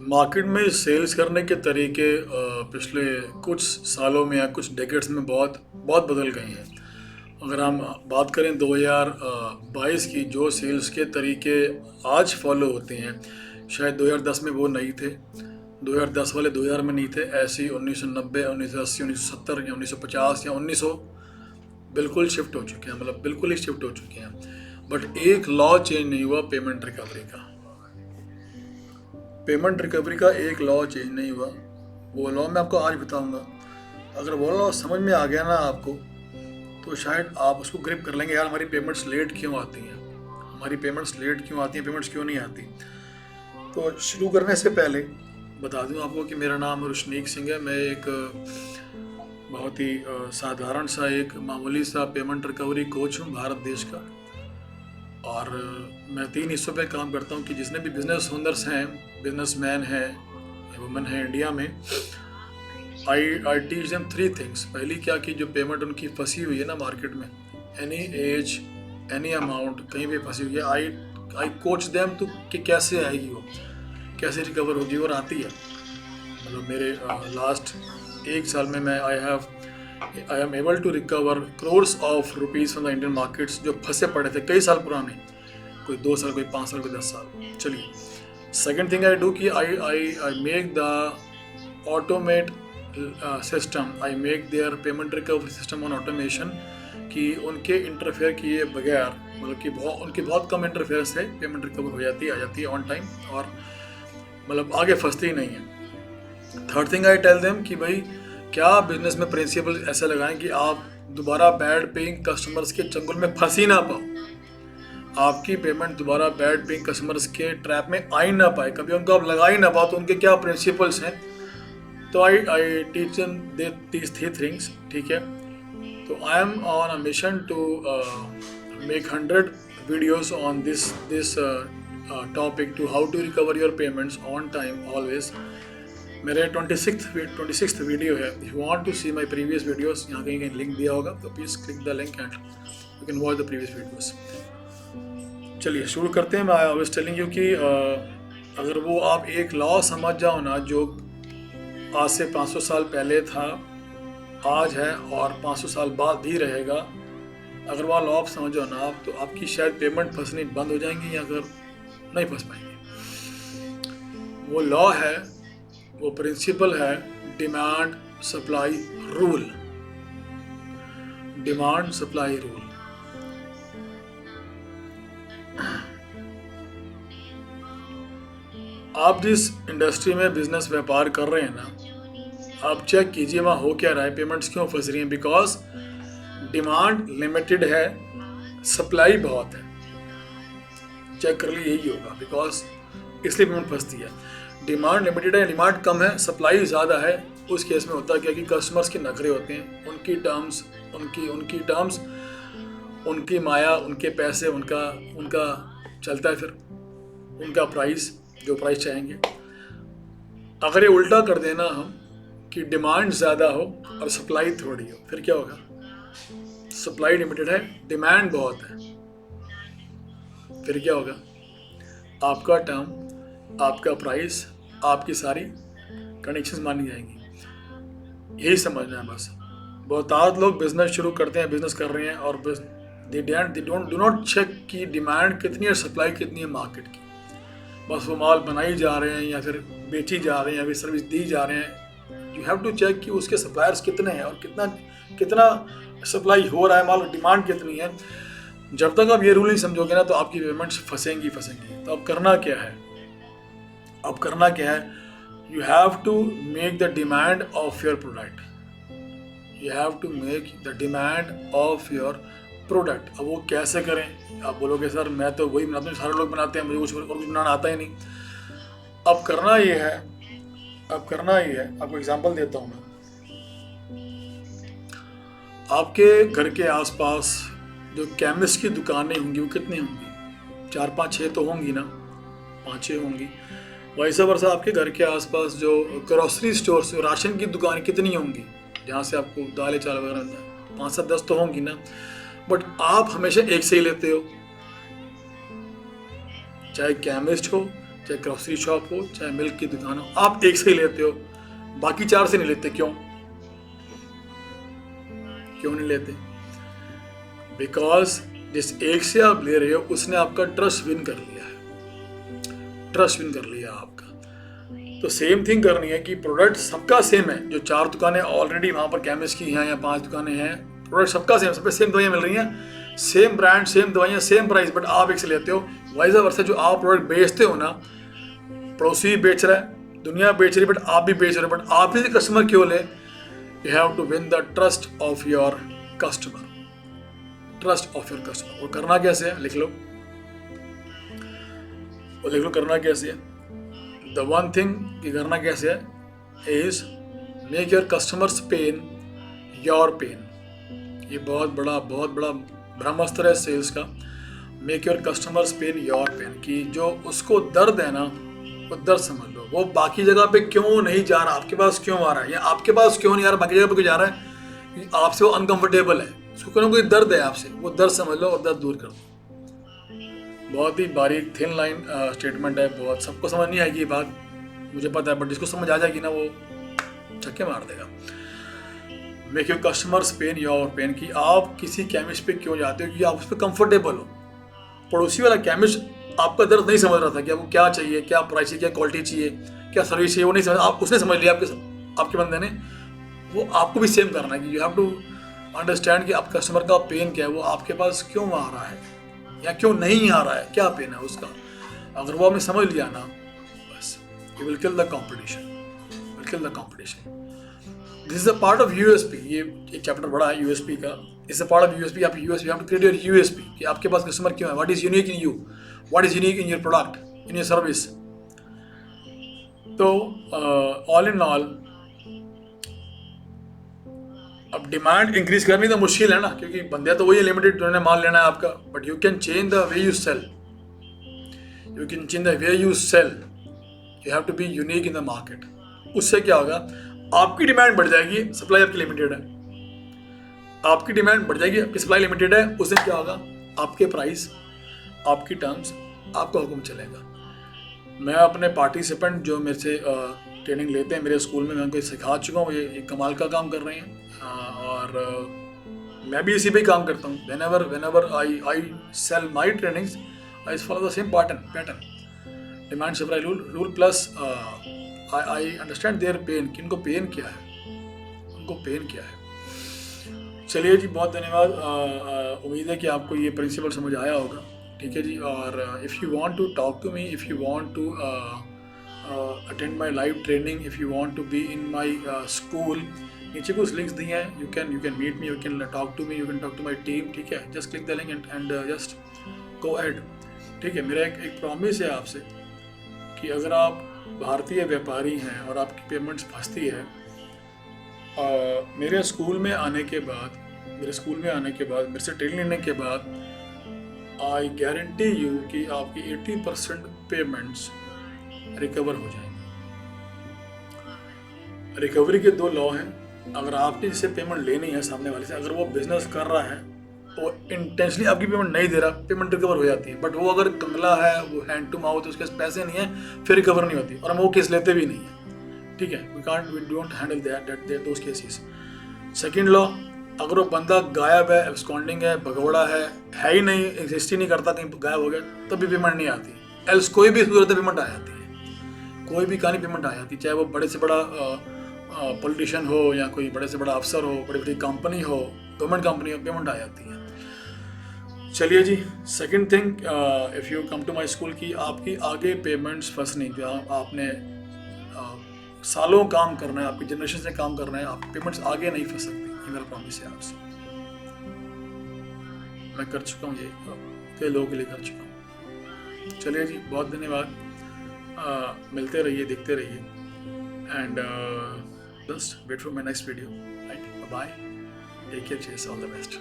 Market में sales करने के तरीके पिछले कुछ सालों में या कुछ डेकेड्स में बहुत बहुत बदल गए हैं। अगर हम बात करें 2022 की, जो सेल्स के तरीके आज फॉलो होते हैं, शायद 2010 में वो नहीं थे। 2010 वाले 2000 में नहीं थे। ऐसे ही 1990, 1980, 1970 या 1950 या 1900 बिल्कुल शिफ्ट हो चुके हैं, मतलब बिल्कुल ही शिफ्ट हो चुके हैं। बट एक लॉ चेंज नहीं हुआ पेमेंट रिकवरी का। पेमेंट रिकवरी का एक लॉ चेंज नहीं हुआ। वो लॉ मैं आपको आज बताऊंगा। अगर वो लॉ समझ में आ गया ना आपको, तो शायद आप उसको ग्रिप कर लेंगे। यार, हमारी पेमेंट्स लेट क्यों आती हैं, हमारी पेमेंट्स लेट क्यों आती हैं, पेमेंट्स क्यों नहीं आती। तो शुरू करने से पहले बता दूं आपको कि मेरा नाम रुशनीक सिंह है। मैं एक बहुत ही साधारण सा, एक मामूली सा पेमेंट रिकवरी कोच हूँ भारत देश का। और मैं 3 हिस्सों पे काम करता हूँ कि जितने भी बिजनेस ओनर्स हैं, बिजनेसमैन हैं, वुमेन हैं इंडिया में, आई टीच देम 3 थिंग्स। पहली क्या कि जो पेमेंट उनकी फंसी हुई है ना मार्केट में, एनी एज, एनी अमाउंट, कहीं भी फंसी हुई है, आई कोच देम टू कि कैसे आएगी वो, कैसे रिकवर होगी और आती है। मतलब मेरे लास्ट 1 साल में मैं I am able to recover crores of rupees from the Indian markets, जो फंसे पड़े थे कई साल पुराने, कोई 2 साल, कोई 5 साल, कोई 10 साल। चलिए, सेकेंड थिंग आई डू कि I make the automate system, I make their payment recovery system on automation, कि उनके इंटरफेयर किए बगैर, मतलब कि उनकी बहुत कम इंटरफेयर से पेमेंट रिकवर हो जाती है, आ जाती है ऑन टाइम, और मतलब आगे फंसती ही नहीं है। Third thing I tell them कि भाई, क्या बिजनेस में प्रिंसिपल ऐसे लगाएं कि आप दोबारा बैड पेइंग कस्टमर्स के चंगुल में फंस ही ना पाओ, आपकी पेमेंट दोबारा बैड पेइंग कस्टमर्स के ट्रैप में आ ही ना पाए, कभी उनको आप लगा ही ना पाओ। तो उनके क्या प्रिंसिपल्स हैं, तो I teach them these 3 things, ठीक है। तो I am on a mission to make 100 videos on this topic, to how to recover your payments on time always. मेरे 26th वीडियो है। If you want to see my previous videos, यहाँ कहीं कहीं link दिया होगा, तो please click the link and you can watch the previous videos. चलिए शुरू करते हैं। मैं आई वाज टेलिंग यू कि अगर वो आप एक लॉ समझ जाओ ना, जो आज से 500 साल पहले था, आज है और 500 साल बाद भी रहेगा, अगर वो लॉ आप समझ जाओ ना आप, तो आपकी शायद पेमेंट फंसनी बंद हो जाएंगी या अगर नहीं फंस पाएंगे। वो लॉ है, वो प्रिंसिपल है, demand supply rule. Demand supply rule. आप जिस इंडस्ट्री में बिजनेस व्यापार कर रहे हैं ना, आप चेक कीजिए वहाँ हो क्या रहा है, पेमेंट्स क्यों फंस रही हैं। बिकॉज डिमांड लिमिटेड है, सप्लाई बहुत है। चेक कर लिए, यही होगा, बिकॉज इसलिए पेमेंट फंसती है। डिमांड लिमिटेड है, डिमांड कम है, सप्लाई ज़्यादा है। उस केस में होता है क्या कि कस्टमर्स के नखरे होते हैं, उनकी टर्म्स, उनकी माया, उनके पैसे, उनका चलता है फिर उनका प्राइस, जो प्राइस चाहेंगे। अगर ये उल्टा कर देना हम कि डिमांड ज़्यादा हो और सप्लाई थोड़ी हो, फिर क्या होगा। सप्लाई लिमिटेड है, डिमांड बहुत है, फिर क्या होगा। आपका टर्म, आपका प्राइस, आपकी सारी कंडीशंस मानी जाएंगी। यही समझना है बस। बहुत लोग बिजनेस शुरू करते हैं, बिजनेस कर रहे हैं, और दे डू नॉट चेक कि डिमांड कितनी है, सप्लाई कितनी है मार्केट की। बस वो माल बनाई जा रहे हैं या फिर बेची जा रहे हैं या फिर सर्विस दी जा रहे हैं। यू हैव टू चेक कि उसके सप्लायर्स कितने हैं और कितना सप्लाई हो रहा है माल, डिमांड कितनी है। जब तक आप ये रूल नहीं समझोगे ना, तो आपकी पेमेंट्स फंसेंगी। तो अब करना क्या है, you have to make the demand of your product. You have to make the demand of your product. अब वो कैसे करें। आप बोलोगे सर मैं तो वही बनाता हूँ, सारे लोग बनाते हैं, मुझे कुछ और कुछ बनाना आता ही नहीं। अब करना ये है, आपको एग्जांपल देता हूँ मैं। आपके घर के आसपास जो केमिस्ट की दुकानें होंगी, वो कितनी होंगी, 4, 5, 6 तो होंगी ना, 5, 6 होंगी। वैसा वर्षा आपके घर के आसपास जो ग्रोसरी स्टोर्स, राशन की दुकान कितनी होंगी, जहाँ से आपको दालें चावल वगैरह मिलता है, 5, 7, 10 तो होंगी ना। बट आप हमेशा एक से ही लेते हो, चाहे केमिस्ट हो, चाहे ग्रोसरी शॉप हो, चाहे मिल्क की दुकान हो, आप एक से ही लेते हो, बाकी 4 से नहीं लेते। क्यों नहीं लेते? बिकॉज जिस एक से आप ले रहे हो उसने आपका ट्रस्ट विन कर लिया है, ट्रस्ट विन कर लिया आपका। तो सेम थिंग करनी है कि प्रोडक्ट सबका सेम है। जो 4 दुकानें ऑलरेडी वहाँ पर केमिस्ट की हैं या 5 दुकानें हैं, प्रोडक्ट सबका सेम, सब पे सेम दवाइयाँ मिल रही हैं, सेम ब्रांड, सेम दवाइयाँ, सेम प्राइस, बट आप एक से लेते हो। वाइज वर्सा जो आप प्रोडक्ट बेचते हो ना, पड़ोसी बेच रहा है, दुनिया बेच रही है, बट आप भी बेच रहे हो, बट आप ही कस्टमर क्यों ले? You have to win the trust of your customer, trust of your customer. और करना कैसे है? लिख लो, और लिख लो करना कैसे है। द वन थिंग कि करना कैसे है is make your customers pain your pain. ये बहुत बड़ा ब्रह्मास्त्र है सेल्स का। Make your customers pain your pain, कि जो उसको दर्द है ना, वो दर्द समझ लो। वो बाकी जगह पे क्यों नहीं जा रहा, आपके पास क्यों आ रहा है, या आपके पास क्यों नहीं आ रहा, बाकी जगह पे क्यों जा रहा है, आपसे वो अनकंफर्टेबल है, उसको कोई ना कोई दर्द है आपसे, वो दर्द समझ लो और दर्द दूर कर दो। बहुत ही बारीक थिन लाइन स्टेटमेंट है, बहुत सबको समझ नहीं आएगी ये बात, मुझे पता है, बट जिसको समझ आ जाएगी ना वो छक्के मार देगा। Make your customers pain your pain, कि आप किसी केमिस्ट पे क्यों जाते हो, क्योंकि आप उस पर कंफर्टेबल हो। पड़ोसी वाला केमिस्ट आपका दर्द नहीं समझ रहा था कि आपको क्या चाहिए, क्या प्राइस चाहिए, क्या क्वालिटी चाहिए, क्या सर्विस चाहिए, वो नहीं समझ, आप उसने समझ लिया, आपके बंदे ने। वो आपको भी सेम करना है कि यू हैव टू अंडरस्टैंड कि आप कस्टमर का पेन क्या है, वो आपके पास क्यों आ रहा है या क्यों नहीं आ रहा है, क्या पेन है उसका। अगर वो आपने समझ लिया ना, बस you will kill the competition, will kill the competition. This is a part of USP. ये एक चैप्टर बड़ा है यूएसपी का। Is a part of USP. आप USP have to create your USP, कि आपके पास कस्टमर क्यों है, what is unique in you, what is unique in your product, in your service. तो ऑल इन ऑल, अब डिमांड इंक्रीज करनी तो मुश्किल है ना, क्योंकि बंदे तो वही लिमिटेड, उन्होंने माल लेना है आपका, but you can change the way you sell, you can change the way you sell, you have to be unique in the market. उससे क्या होगा, आपकी डिमांड बढ़ जाएगी, सप्लाई आपकी लिमिटेड है, आपकी डिमांड बढ़ जाएगी, आपकी सप्लाई लिमिटेड है, उससे क्या होगा, आपके प्राइस, आपकी टर्म्स, आपका हुक्म चलेगा। मैं अपने पार्टिसिपेंट जो मेरे से ट्रेनिंग लेते हैं मेरे स्कूल में, मैं उनको सिखा चुका हूँ, ये कमाल का काम कर रहे हैं। और मैं भी इसी पे ही काम करता हूँ। whenever I sell my trainings, I follow the same pattern, demand supply rule plus I understand their pain, कि उनको पेन क्या है, उनको पेन क्या है। चलिए जी, बहुत धन्यवाद। उम्मीद है कि आपको ये प्रिंसिपल समझ आया होगा, ठीक है जी। और if you want to talk to me, if you want to attend my live training, if you want to be in my school, नीचे कुछ लिंक्स दिए हैं, you can meet me, you can talk to me, you can talk to my team, ठीक है। Just click the link and just go ahead, ठीक है। मेरा एक प्रॉमिस है आपसे कि अगर आप भारतीय व्यापारी हैं और आपकी पेमेंट्स फंसती है, मेरे स्कूल में आने के बाद, मेरे से ट्रेनिंग लेने के बाद, आई गारंटी यू कि आपकी 80% पेमेंट्स रिकवर हो जाएंगी। रिकवरी के 2 लॉ हैं। अगर आपने जिससे पेमेंट लेनी है सामने वाले से, अगर वो बिजनेस कर रहा है, वो इंटेंशनली आपकी पेमेंट नहीं दे रहा, पेमेंट रिकवर हो जाती है। बट वो अगर कंगला है, वो हैंड टू माउथ, उसके पास पैसे नहीं है, फिर रिकवर नहीं होती, और हम वो केस लेते भी नहीं है, ठीक है। We don't handle those cases. Second law, अगर वो बंदा गायब है, एब्सकॉन्डिंग है, भगोड़ा है ही नहीं, एग्जिस्ट ही नहीं करता, कहीं गायब हो गया, तब भी पेमेंट नहीं आती। एल्स कोई भी सूरत पेमेंट आ जाती है, कोई भी कहानी पेमेंट आ जाती है, चाहे वो बड़े से बड़ा पॉलिटिशियन हो या कोई बड़े से बड़ा अफसर हो, बड़ी बड़ी कंपनी हो, गवर्नमेंट कंपनी हो, पेमेंट आ जाती है। चलिए जी, second thing, if you come to my school, की आपकी आगे पेमेंट्स फंस नहीं, कि आपने सालों काम करना है, आपकी जनरेशन से काम करना है, आप पेमेंट्स आगे नहीं फंस सकती, ये मेरा प्रॉमिस है आपसे। मैं कर चुका हूँ, ये कई लोगों के लिए कर चुका हूँ। चलिए जी, बहुत धन्यवाद। मिलते रहिए, देखते रहिए, and just wait for my next video, right? Bye bye, take care, cheers, all the best.